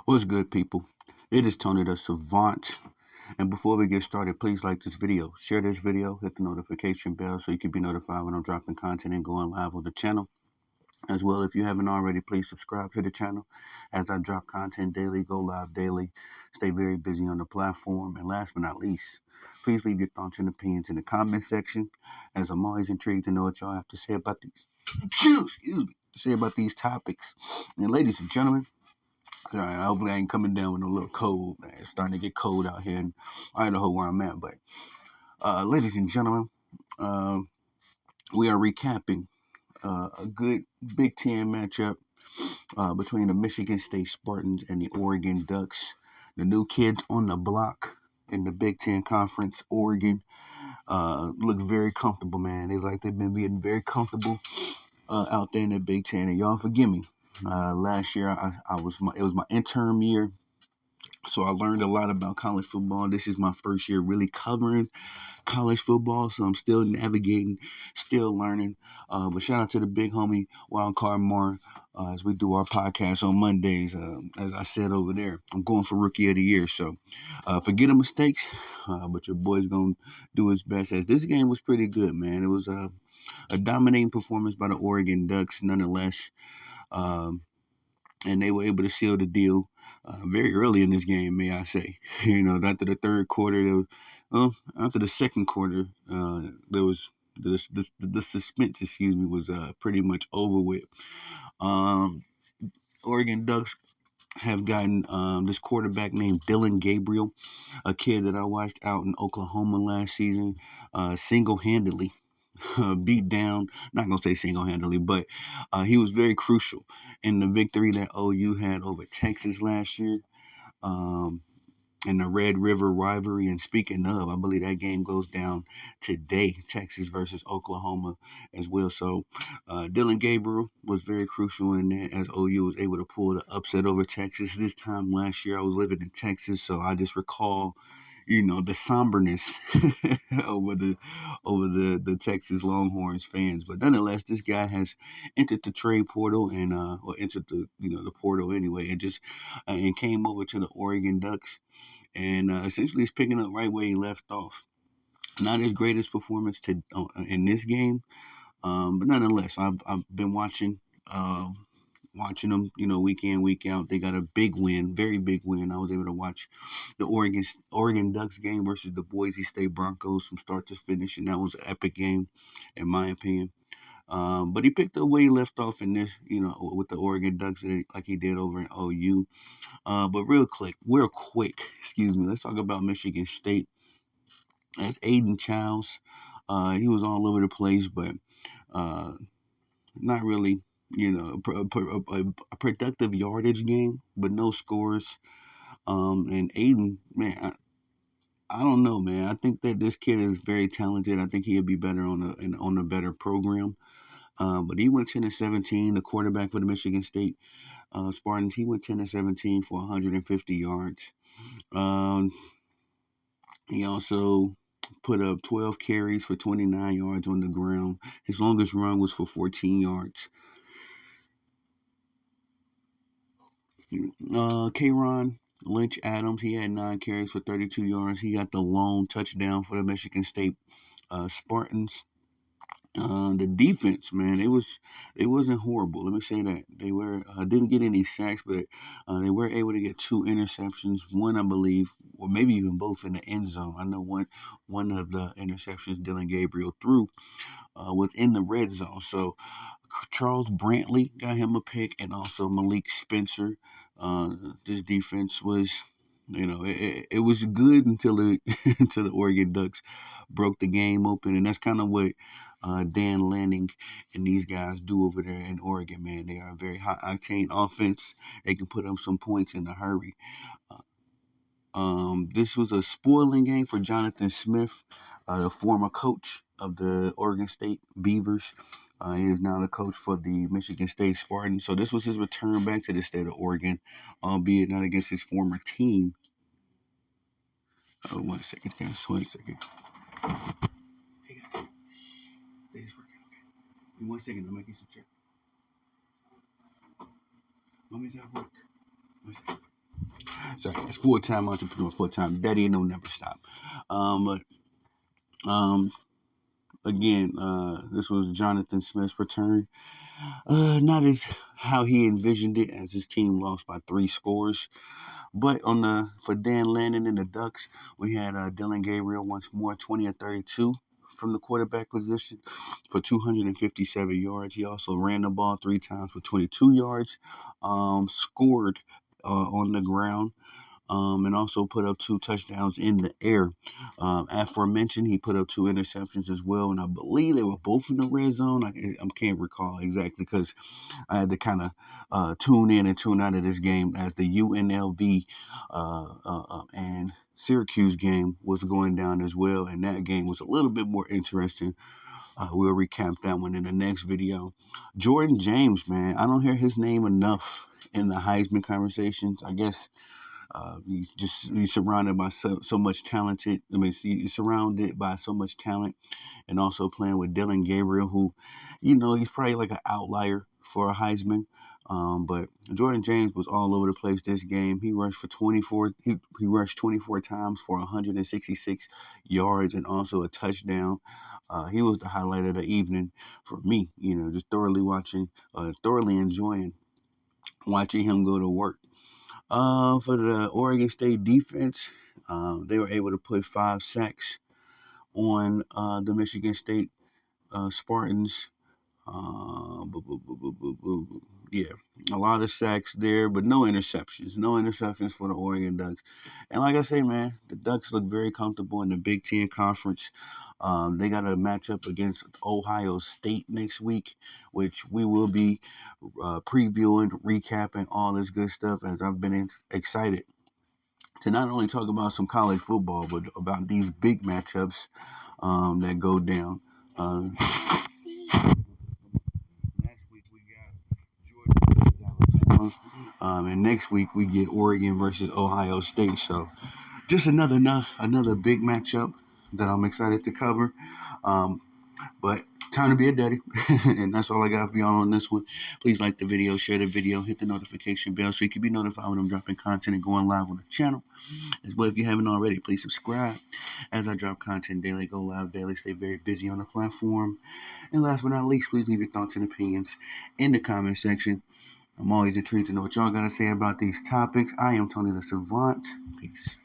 What's good, people? It is Tony the Savant. And before we get started, please like this video, share this video, hit the notification bell so you can be notified when I'm dropping content and going live on the channel. As well, if you haven't already, please subscribe to the channel as I drop content daily, go live daily, stay very busy on the platform. And last but not least, please leave your thoughts and opinions in the comment section, as I'm always intrigued to know what y'all have to say about these topics. And ladies and gentlemen, hopefully I ain't coming down with no little cold, man. It's starting to get cold out here in Idaho where I'm at. But ladies and gentlemen, uh, we are recapping a good Big Ten matchup between the Michigan State Spartans and the Oregon Ducks. The new kids on the block in the Big Ten Conference. Oregon look very comfortable, man. They've been being very comfortable out there in the Big Ten. And y'all forgive me. Last year it was my interim year, so I learned a lot about college football. This is my first year really covering college football, so I'm still navigating, still learning. But shout out to the big homie Wildcard Mar as we do our podcast on Mondays. As I said over there, I'm going for Rookie of the Year, so forget the mistakes, but your boy's gonna do his best. As this game was pretty good, man. It was a dominating performance by the Oregon Ducks, nonetheless. And they were able to seal the deal very early in this game, may I say. After the third quarter, after the second quarter, there was the suspense, was pretty much over with. Oregon Ducks have gotten this quarterback named Dylan Gabriel, a kid that I watched out in Oklahoma last season, single-handedly beat down, not going to say single-handedly, but he was very crucial in the victory that OU had over Texas last year in the Red River rivalry. And speaking of, I believe that game goes down today, Texas versus Oklahoma as well. So Dylan Gabriel was very crucial in that, as OU was able to pull the upset over Texas. This time last year, I was living in Texas, so I just recall the somberness over the Texas Longhorns fans. But nonetheless, this guy has entered the trade portal and or entered the portal anyway, and came over to the Oregon Ducks, and essentially is picking up right where he left off. Not his greatest performance in this game, but nonetheless, I've been watching. Watching them, week in, week out. They got a big win, very big win. I was able to watch the Oregon Ducks game versus the Boise State Broncos from start to finish, and that was an epic game, in my opinion. But he picked up where he left off in this, with the Oregon Ducks, like he did over in OU. But real quick, let's talk about Michigan State. That's Aiden Childs. He was all over the place, but not really, a productive yardage game, but no scores. And Aiden, man, I don't know, man. I think that this kid is very talented. I think he'd be better on a better program. But he went 10-17, the quarterback for the Michigan State Spartans. He went 10-17 for 150 yards. He also put up 12 carries for 29 yards on the ground. His longest run was for 14 yards. K'Ron Lynch Adams, he had 9 carries for 32 yards. He got the lone touchdown for the Michigan State Spartans. The defense, man, it wasn't horrible. Let me say that they were didn't get any sacks, but they were able to get 2 interceptions. One, I believe, or maybe even both, in the end zone. I know one of the interceptions Dylan Gabriel threw was in the red zone. So Charles Brantley got him a pick, and also Malik Spencer. This defense was, it was good until until the Oregon Ducks broke the game open, and that's kind of what Dan Lanning and these guys do over there in Oregon, man. They are a very high octane offense. They can put up some points in a hurry. This was a spoiling game for Jonathan Smith, the former coach of the Oregon State Beavers. He is now the coach for the Michigan State Spartans. So this was his return back to the state of Oregon, albeit not against his former team. 1 second, guys. 1 second. Hey, guys. Ladies working, okay. In 1 second, I'm making some check. Mommy's at work. 1 second. Sorry, full-time entrepreneur, full-time daddy, and don't never stop. But again, this was Jonathan Smith's return. Not as how he envisioned it, as his team lost by 3 scores. But for Dan Lannon and the Ducks, we had Dylan Gabriel once more, 20 of 32 from the quarterback position for 257 yards. He also ran the ball 3 times for 22 yards, scored on the ground, and also put up 2 touchdowns in the air. Aforementioned, he put up 2 interceptions as well, and I believe they were both in the red zone. I can't recall exactly because I had to kind of tune in and tune out of this game as the UNLV and Syracuse game was going down as well, and that game was a little bit more interesting. We'll recap that one in the next video. Jordan James, man, I don't hear his name enough in the Heisman conversations. I guess he's surrounded by so much talented. I mean, he's surrounded by so much talent, and also playing with Dylan Gabriel, who, he's probably like an outlier for a Heisman. But Jordan James was all over the place this game. He rushed for 24. He rushed 24 times for 166 yards and also a touchdown. He was the highlight of the evening for me. Just thoroughly enjoying watching him go to work. For the Oregon State defense, they were able to put 5 sacks on the Michigan State Spartans. Yeah, a lot of sacks there, but no interceptions. No interceptions for the Oregon Ducks. And like I say, man, the Ducks look very comfortable in the Big Ten Conference. They got a matchup against Ohio State next week, which we will be previewing, recapping, all this good stuff, as I've been excited to not only talk about some college football, but about these big matchups that go down. Last week we got Georgia versus Alabama, and next week we get Oregon versus Ohio State. So just another big matchup that I'm excited to cover. But time to be a daddy, and that's all I got for y'all on this one. Please like the video, share the video, hit the notification bell so you can be notified when I'm dropping content and going live on the channel. As well, if you haven't already, please subscribe as I drop content daily, go live daily, stay very busy on the platform. And last but not least, please leave your thoughts and opinions in the comment section. I'm always intrigued to know what y'all got to say about these topics. I am Tony the Savant. Peace.